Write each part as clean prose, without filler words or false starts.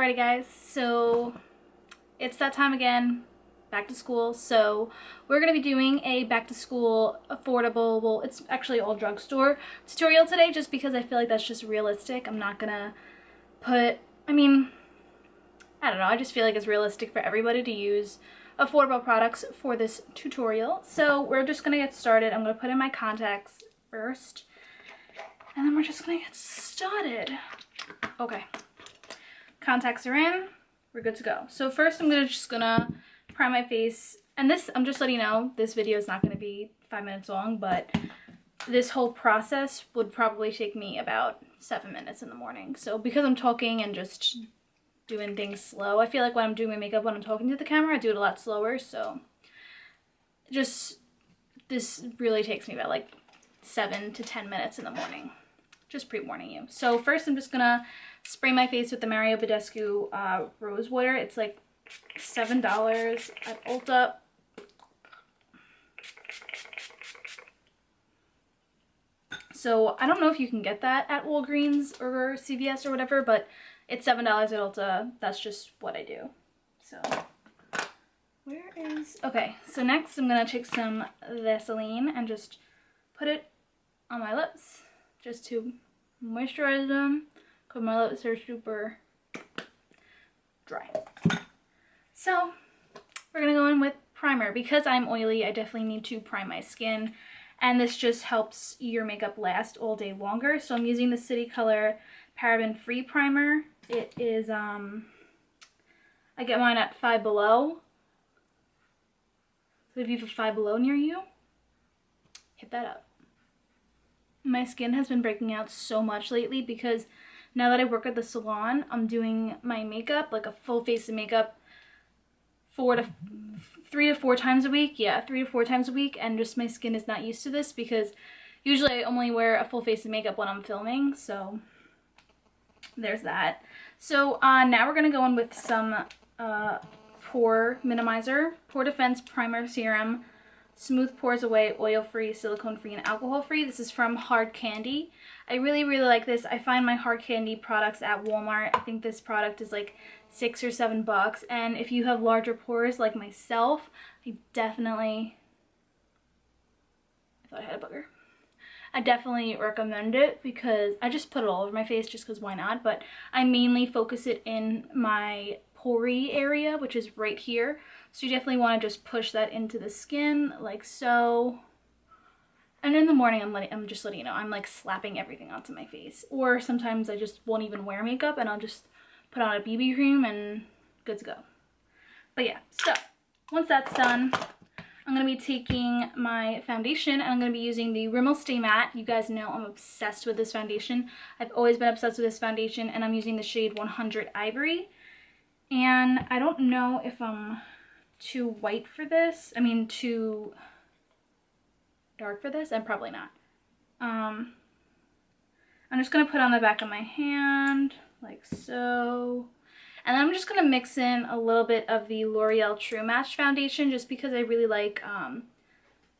Alrighty guys, so it's that time again, back to school. So we're going to be doing a back to school affordable, well it's actually all drugstore tutorial today just because I feel like that's just realistic. I'm not going to put, I don't know, I just feel like it's realistic for everybody to use affordable products for this tutorial. So we're just going to get started. I'm going to put in my contacts first and then we're just going to get started. Okay. Contacts are in, we're good to go. So first I'm just gonna prime my face, and this, I'm just letting you know, this video is not gonna be 5 minutes long, but this whole process would probably take me about 7 minutes in the morning. So because I'm talking and just doing things slow, I feel like when I'm doing my makeup, when I'm talking to the camera, I do it a lot slower. So just, this really takes me about like 7 to 10 minutes in the morning. Just pre-warning you. So first I'm just gonna spray my face with the besedcu rose water. It's like $7 at Ulta. So I don't know if you can get that at Walgreens or CVS or whatever, but it's $7 at Ulta. That's just what I do. So where is, okay, so next I'm gonna take some Vaseline and just put it on my lips just to moisturize them. My lips are super dry. So we're gonna go in with primer. Because I'm oily, I definitely need to prime my skin, and this just helps your makeup last all day longer. So I'm using the City Color paraben free primer. It is I get mine at Five Below. So if you have a Five Below near you, hit that up. My skin has been breaking out so much lately because now that I work at the salon, I'm doing my makeup, like a full face of makeup, 3 to 4 times a week. Yeah, 3 to 4 times a week, and just my skin is not used to this because usually I only wear a full face of makeup when I'm filming, so there's that. So now we're going to go in with some pore minimizer, pore defense primer serum, smooth pores away, oil-free, silicone-free, and alcohol-free. This is from Hard Candy. I really like this. I find my Hard Candy products at Walmart. I think this product is like $6 or $7, and if you have larger pores like myself, I thought I had a booger. I definitely recommend it because I just put it all over my face just because why not, but I mainly focus it in my pore area, which is right here. So you definitely want to just push that into the skin like so. And in the morning, I'm just letting you know, I'm like slapping everything onto my face. Or sometimes I just won't even wear makeup and I'll just put on a BB cream and good to go. But yeah, so once that's done, I'm going to be taking my foundation and I'm going to be using the Rimmel Stay Matte. You guys know I'm obsessed with this foundation. I've always been obsessed with this foundation, and I'm using the shade 100 Ivory. And I don't know if I'm too white for this. Too dark for this. I'm probably not. I'm just going to put on the back of my hand like so. And then I'm just going to mix in a little bit of the L'Oreal True Match foundation just because I really like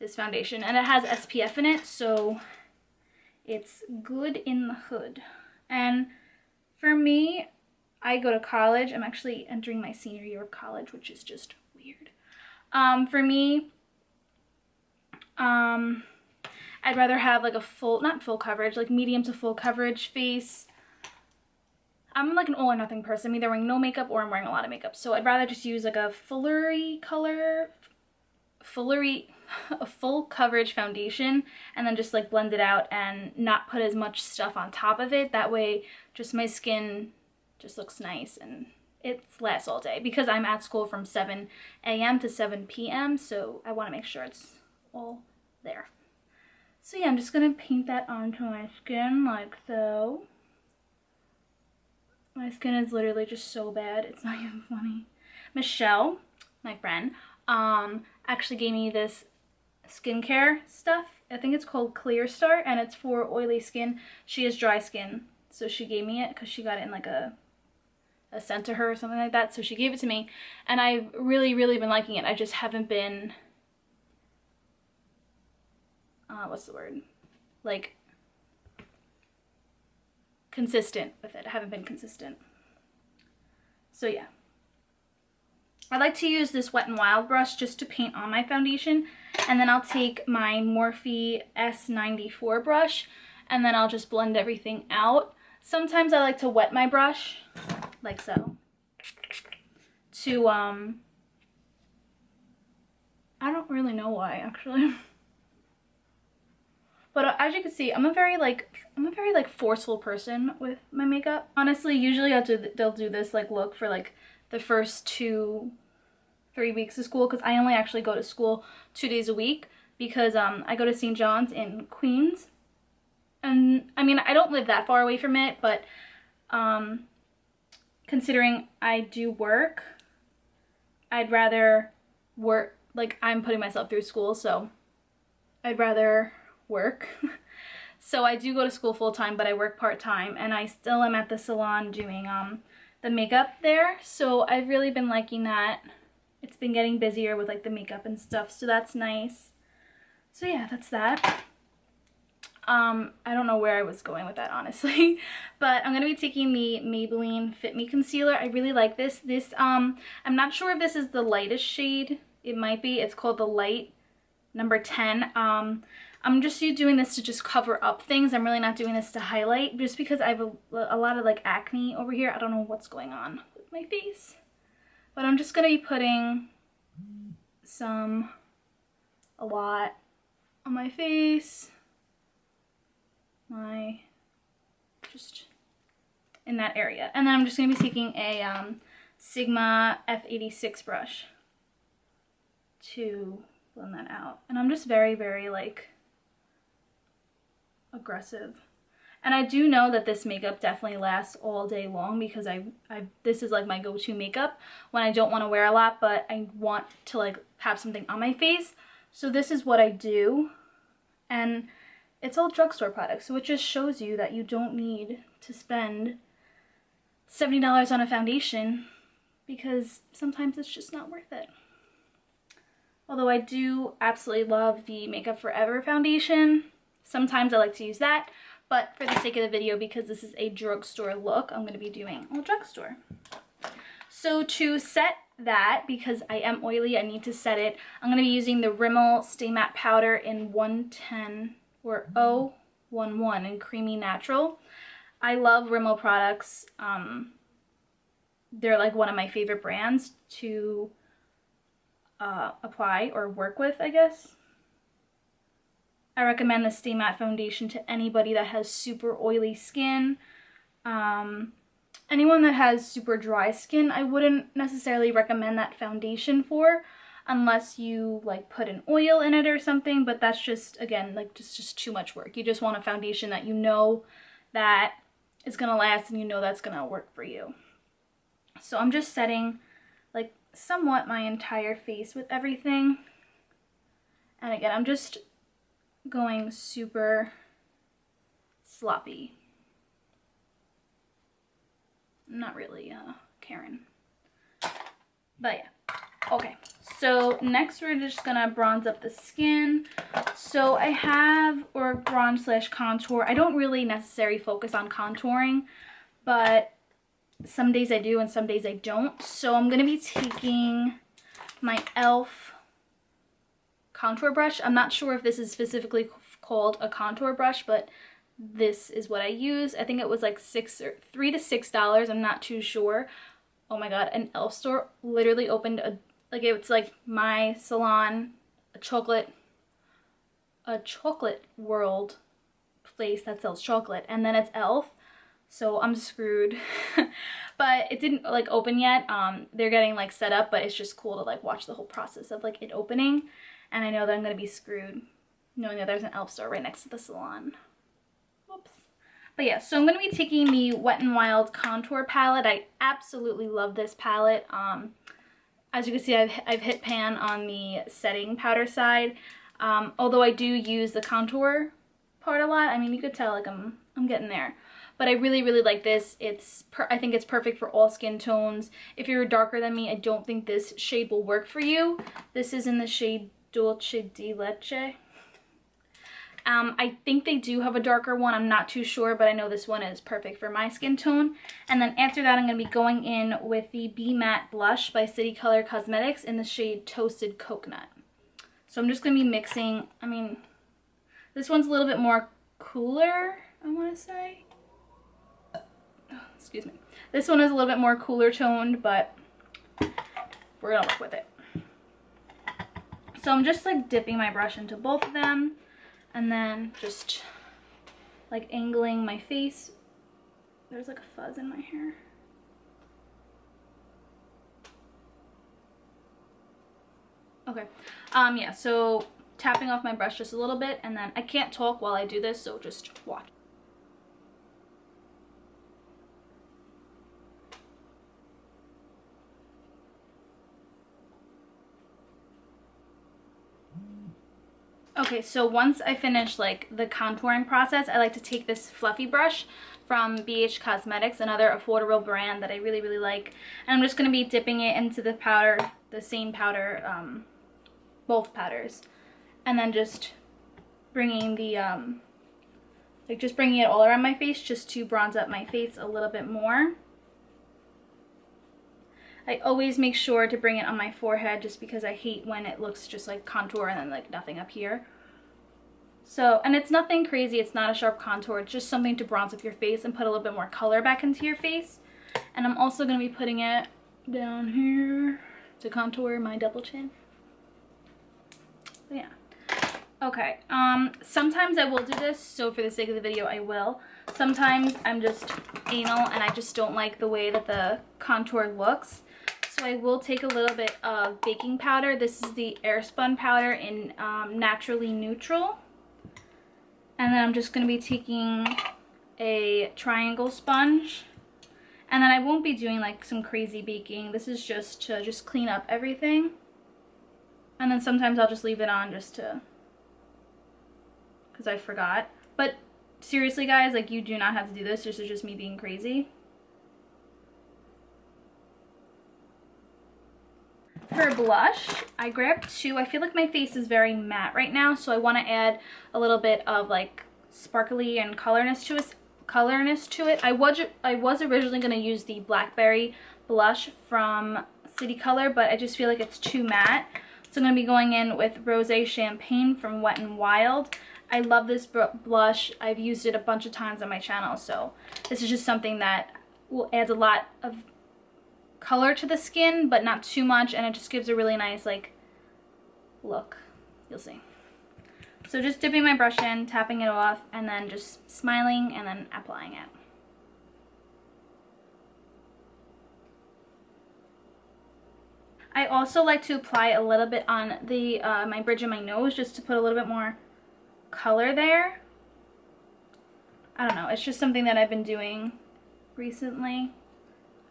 this foundation. And it has SPF in it, so it's good in the hood. And for me, I go to college. I'm actually entering my senior year of college, which is just weird. For me, I'd rather have like a not full coverage, like medium to full coverage face. I'm like an all or nothing person. I'm either wearing no makeup or I'm wearing a lot of makeup. So I'd rather just use like a a full coverage foundation and then just like blend it out and not put as much stuff on top of it. That way just my skin just looks nice and it lasts all day because I'm at school from 7 a.m. to 7 p.m. So I want to make sure it's all there. So yeah, I'm just going to paint that onto my skin like so. My skin is literally just so bad. It's not even funny. Michelle, my friend, actually gave me this skincare stuff. I think it's called Clear Start, and it's for oily skin. She has dry skin, so she gave me it because she got it in like a sent to her or something like that. So she gave it to me, and I've really been liking it. I just haven't been, what's the word? Like, consistent with it. I haven't been consistent. So yeah. I like to use this Wet n Wild brush just to paint on my foundation, and then I'll take my Morphe S94 brush, and then I'll just blend everything out. Sometimes I like to wet my brush, like so, to, I don't really know why, actually. But as you can see, I'm a very forceful person with my makeup. Honestly, usually they'll do this like look for like the first 2-3 weeks of school, because I only actually go to school 2 days a week, because I go to St. John's in Queens, and I mean, I don't live that far away from it, but considering I do work, I'd rather work, like I'm putting myself through school, so I'd rather work. So I do go to school full-time, but I work part-time, and I still am at the salon doing the makeup there, so I've really been liking that. It's been getting busier with like the makeup and stuff, so that's nice. So yeah, that's that. I don't know where I was going with that, honestly, but I'm gonna be taking the Maybelline Fit Me concealer. I really like this. I'm not sure if this is the lightest shade. It might be. It's called the light number 10. I'm just doing this to just cover up things. I'm really not doing this to highlight, just because I have a lot of like acne over here. I don't know what's going on with my face. But I'm just going to be putting a lot on my face. Just in that area. And then I'm just going to be taking a Sigma F86 brush to blend that out. And I'm just very, very like aggressive. And I do know that this makeup definitely lasts all day long, because this is like my go-to makeup when I don't want to wear a lot, but I want to like have something on my face. So this is what I do. And it's all drugstore products, so it just shows you that you don't need to spend $70 on a foundation, because sometimes it's just not worth it. Although I do absolutely love the Makeup Forever foundation. Sometimes I like to use that, but for the sake of the video, because this is a drugstore look, I'm going to be doing a drugstore. So to set that, because I am oily, I need to set it, I'm going to be using the Rimmel Stay Matte Powder in 110 or 011 in Creamy Natural. I love Rimmel products. They're like one of my favorite brands to apply or work with, I guess. I recommend the Stay Matte foundation to anybody that has super oily skin. Anyone that has super dry skin, I wouldn't necessarily recommend that foundation for, unless you like put an oil in it or something, but that's just, again, like just too much work. You just want a foundation that you know that is gonna last, and you know that's gonna work for you. So I'm just setting like somewhat my entire face with everything. And again, I'm just going super sloppy. Not really Karen. But yeah. Okay. So next we're just gonna bronze up the skin. So I have, or bronze / contour. I don't really necessarily focus on contouring, but some days I do and some days I don't. So I'm gonna be taking my e.l.f. contour brush. I'm not sure if this is specifically called a contour brush, but this is what I use. I think it was like $3 to $6. I'm not too sure. Oh my god, an e.l.f. store literally opened a, like, it's like my salon, a chocolate world place that sells chocolate, and then it's e.l.f. So I'm screwed. But it didn't like open yet. They're getting like set up, but it's just cool to like watch the whole process of like it opening. And I know that I'm gonna be screwed knowing that there's an e.l.f. store right next to the salon. Whoops. But yeah, so I'm gonna be taking the Wet n Wild contour palette. I absolutely love this palette. As you can see, I've hit pan on the setting powder side. Although I do use the contour part a lot. I mean, you could tell like I'm getting there. But I really, really like this. I think it's perfect for all skin tones. If you're darker than me, I don't think this shade will work for you. This is in the shade Dulce di Leche. I think they do have a darker one. I'm not too sure, but I know this one is perfect for my skin tone. And then after that, I'm going to be going in with the Be Matte Blush by City Color Cosmetics in the shade Toasted Coconut. So I'm just going to be mixing, I mean, this one's a little bit more cooler, I want to say. Oh, excuse me. This one is a little bit more cooler toned, but we're going to work with it. So I'm just like dipping my brush into both of them and then just like angling my face. There's like a fuzz in my hair. Okay. Yeah, so tapping off my brush just a little bit, and then I can't talk while I do this, so just watch. Okay, so once I finish like the contouring process, I like to take this fluffy brush from BH Cosmetics, another affordable brand that I really, really like. And I'm just going to be dipping it into the powder, the same powder, both powders. And then just bringing the, just bringing it all around my face just to bronze up my face a little bit more. I always make sure to bring it on my forehead just because I hate when it looks just like contour and then like nothing up here. So, and it's nothing crazy, it's not a sharp contour, it's just something to bronze up your face and put a little bit more color back into your face. And I'm also going to be putting it down here to contour my double chin. So yeah. Okay, sometimes I will do this, so for the sake of the video I will. Sometimes I'm just anal and I just don't like the way that the contour looks. So I will take a little bit of baking powder. This is the Airspun powder in Naturally Neutral. And then I'm just going to be taking a triangle sponge. And then I won't be doing like some crazy baking. This is just to just clean up everything. And then sometimes I'll just leave it on just to, because I forgot. But seriously guys, like you do not have to do this. This is just me being crazy. For blush, I grabbed two. I feel like my face is very matte right now, so I want to add a little bit of like sparkly and colorness to it. I was originally going to use the Blackberry blush from City Color, but I just feel like it's too matte. So I'm going to be going in with Rosé Champagne from Wet n Wild. I love this blush. I've used it a bunch of times on my channel, so this is just something that will add a lot of color to the skin, but not too much, and it just gives a really nice like look. You'll see. So just dipping my brush in, tapping it off, and then just smiling and then applying it. I also like to apply a little bit on the my bridge of my nose just to put a little bit more color there. I don't know, it's just something that I've been doing recently.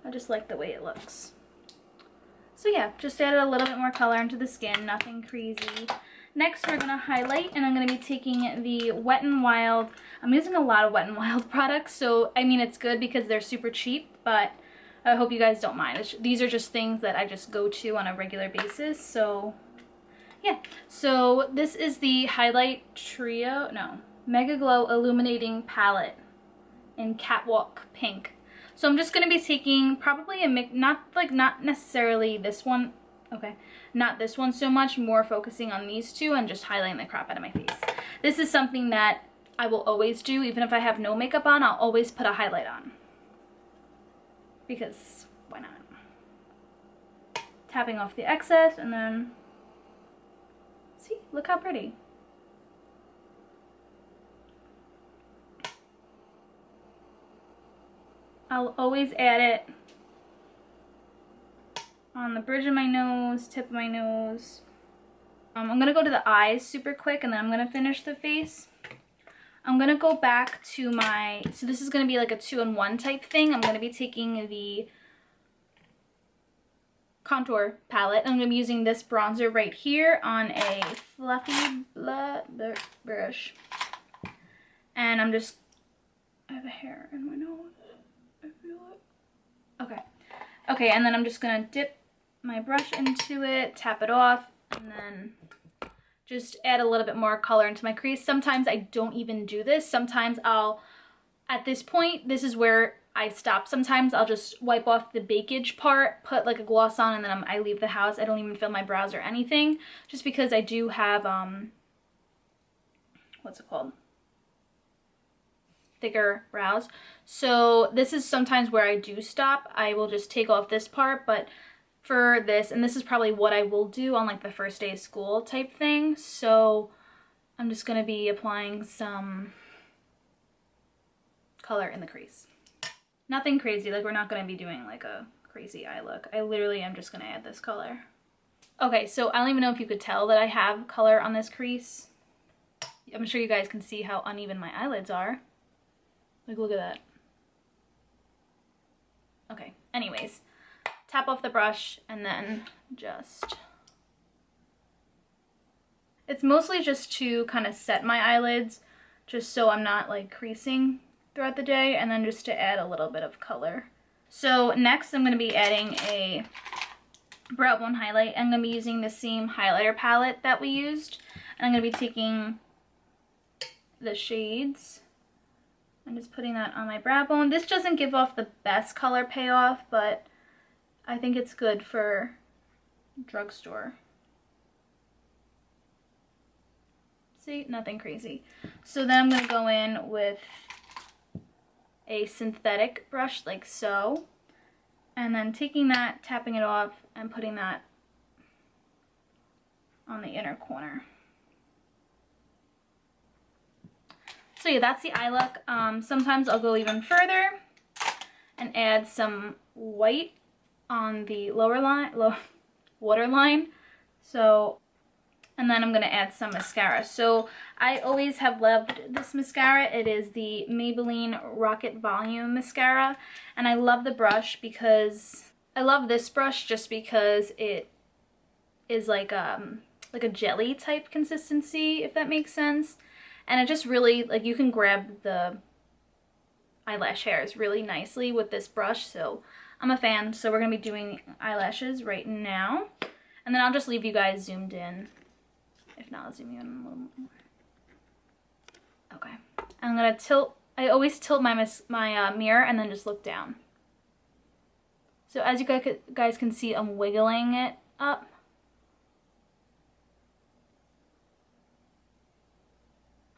I just like the way it looks. So yeah, just added a little bit more color into the skin, nothing crazy. Next we're going to highlight, and I'm going to be taking the Wet n Wild. I'm using a lot of Wet n Wild products, so I mean it's good because they're super cheap, but I hope you guys don't mind. These are just things that I just go to on a regular basis, so yeah. So this is the Highlight Trio, no, Mega Glow Illuminating Palette in Catwalk Pink. So I'm just going to be taking probably a mix, not necessarily this one, okay, not this one so much, more focusing on these two and just highlighting the crap out of my face. This is something that I will always do, even if I have no makeup on, I'll always put a highlight on. Because, why not? Tapping off the excess and then, see, look how pretty. I'll always add it on the bridge of my nose, tip of my nose. I'm going to go to the eyes super quick and then I'm going to finish the face. I'm going to go back to my, so this is going to be like a 2-in-1 type thing. I'm going to be taking the contour palette. I'm going to be using this bronzer right here on a fluffy brush. And I'm just, I have a hair in my nose. Okay. Okay, and then I'm just going to dip my brush into it, tap it off, and then just add a little bit more color into my crease. Sometimes I don't even do this. Sometimes I'll, at this point, this is where I stop. Sometimes I'll just wipe off the bakage part, put like a gloss on, and then I leave the house. I don't even fill my brows or anything, just because I do have, what's it called? Thicker brows. So this is sometimes where I do stop. I will just take off this part, but for this, and this is probably what I will do on like the first day of school type thing. So I'm just going to be applying some color in the crease. Nothing crazy, like we're not going to be doing like a crazy eye look. I literally am just going to add this color. Okay, so I don't even know if you could tell that I have color on this crease. I'm sure you guys can see how uneven my eyelids are. Like, look at that. Okay, anyways, tap off the brush and then just... It's mostly just to kind of set my eyelids, just so I'm not like creasing throughout the day, and then just to add a little bit of color. So next I'm going to be adding a brow bone highlight. I'm going to be using the same highlighter palette that we used. And I'm going to be taking the shades and just putting that on my brow bone. This doesn't give off the best color payoff, but I think it's good for drugstore. See, nothing crazy. So then I'm going to go in with a synthetic brush like so, and then taking that, tapping it off, and putting that on the inner corner. So yeah, that's the eye look. Sometimes I'll go even further and add some white on the lower line, waterline. So, and then I'm going to add some mascara. So I always have loved this mascara. It is the Maybelline Rocket Volume Mascara. And I love the brush because, I love this brush just because it is like a jelly type consistency, if that makes sense. And it just really, like, you can grab the eyelash hairs really nicely with this brush. So I'm a fan. So we're going to be doing eyelashes right now. And then I'll just leave you guys zoomed in. If not, I'll zoom you in a little more. Okay. I'm going to tilt, I always tilt my mirror and then just look down. So as you guys can see, I'm wiggling it up.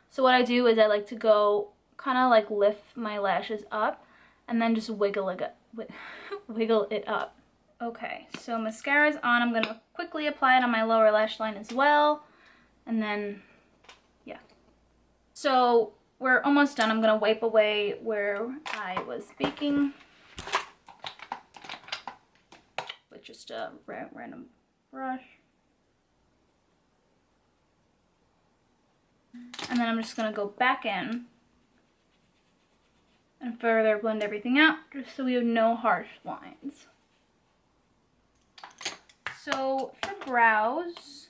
So what I do is I like to go kind of like lift my lashes up and then just wiggle it up. Okay, so mascara's on. I'm going to quickly apply it on my lower lash line as well. And then, yeah. So we're almost done. I'm going to wipe away where I was baking with just a random brush. And then I'm just going to go back in and further blend everything out just so we have no harsh lines. So for brows,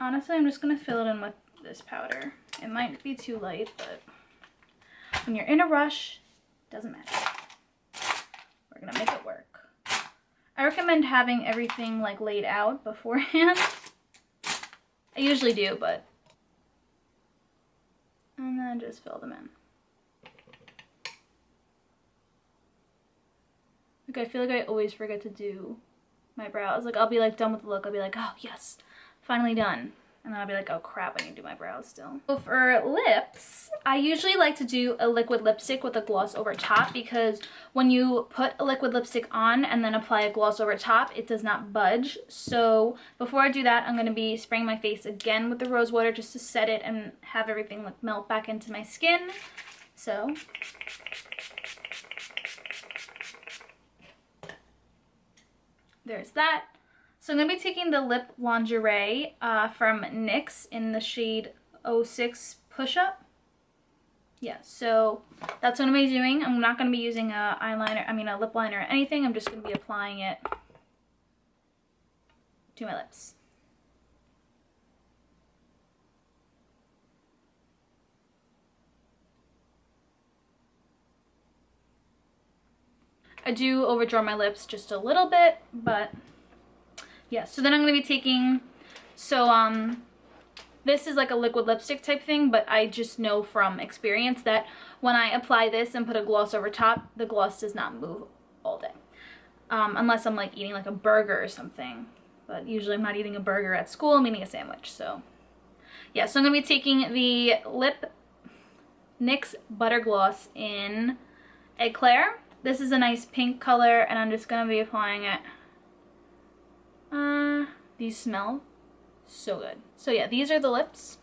honestly, I'm just going to fill it in with this powder. It might be too light, but when you're in a rush, it doesn't matter. We're going to make it work. I recommend having everything like laid out beforehand. I usually do, but... And then just fill them in. Like, I feel like I always forget to do my brows. Like, I'll be like done with the look. I'll be like, oh yes, finally done. And then I'll be like, oh crap, I need to do my brows still. So for lips, I usually like to do a liquid lipstick with a gloss over top, because when you put a liquid lipstick on and then apply a gloss over top, it does not budge. So before I do that, I'm going to be spraying my face again with the rose water just to set it and have everything like melt back into my skin. So there's that. So I'm going to be taking the Lip Lingerie from NYX in the shade 06 Push Up. Yeah, so that's what I'm going to be doing. I'm not going to be using a lip liner or anything. I'm just going to be applying it to my lips. I do overdraw my lips just a little bit, but yeah. So then I'm going to be taking So this is like a liquid lipstick type thing, but I just know from experience that when I apply this and put a gloss over top, the gloss does not move all day. Unless I'm like eating like a burger or something. But usually I'm not eating a burger at school, I'm eating a sandwich. So yeah, so I'm going to be taking the NYX Butter Gloss in Eclair. This is a nice pink color, and I'm just going to be applying it. These smell so good. So yeah, these are the lips.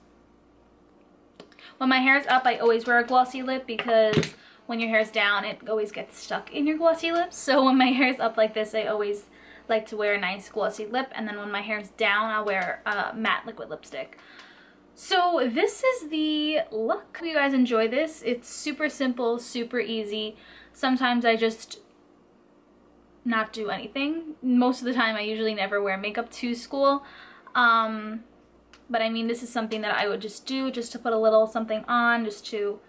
When my hair is up, I always wear a glossy lip because when your hair is down, it always gets stuck in your glossy lips. So when my hair is up like this, I always like to wear a nice glossy lip, and then when my hair is down, I'll wear a matte liquid lipstick. So this is the look. Hope you guys enjoy this. It's super simple, super easy. Sometimes I just not do anything. Most of the time I usually never wear makeup to school. But I mean, this is something that I would just do just to put a little something on, just to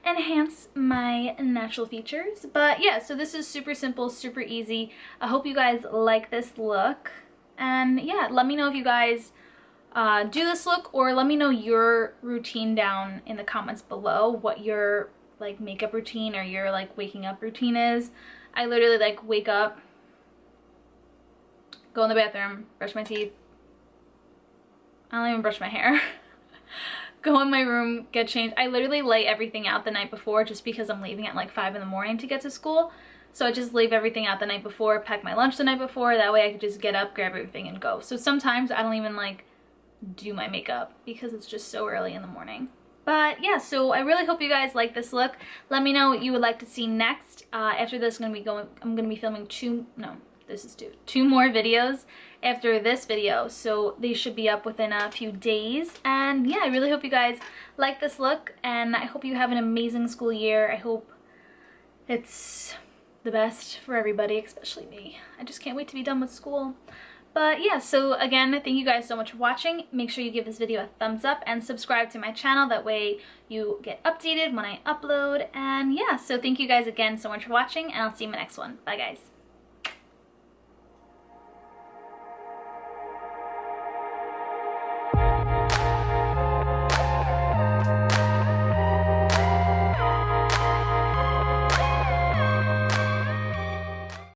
enhance my natural features. But yeah, so this is super simple, super easy. I hope you guys like this look. And yeah, let me know if you guys do this look, or let me know your routine down in the comments below, what your like makeup routine or your like waking up routine is. I literally like wake up, go in the bathroom, brush my teeth. I don't even brush my hair. Go in my room, get changed. I literally lay everything out the night before just because I'm leaving at like 5 in the morning to get to school. So I just leave everything out the night before, pack my lunch the night before. That way I could just get up, grab everything, and go. So sometimes I don't even like do my makeup because it's just so early in the morning. But yeah, so I really hope you guys like this look. Let me know what you would like to see next. After this, I'm gonna be filming two more videos after this video, so they should be up within a few days. And yeah, I really hope you guys like this look, and I hope you have an amazing school year. I hope it's the best for everybody, especially me. I just can't wait to be done with school. But yeah, so again, thank you guys so much for watching. Make sure you give this video a thumbs up and subscribe to my channel. That way you get updated when I upload. And yeah, so thank you guys again so much for watching, and I'll see you in my next one. Bye guys.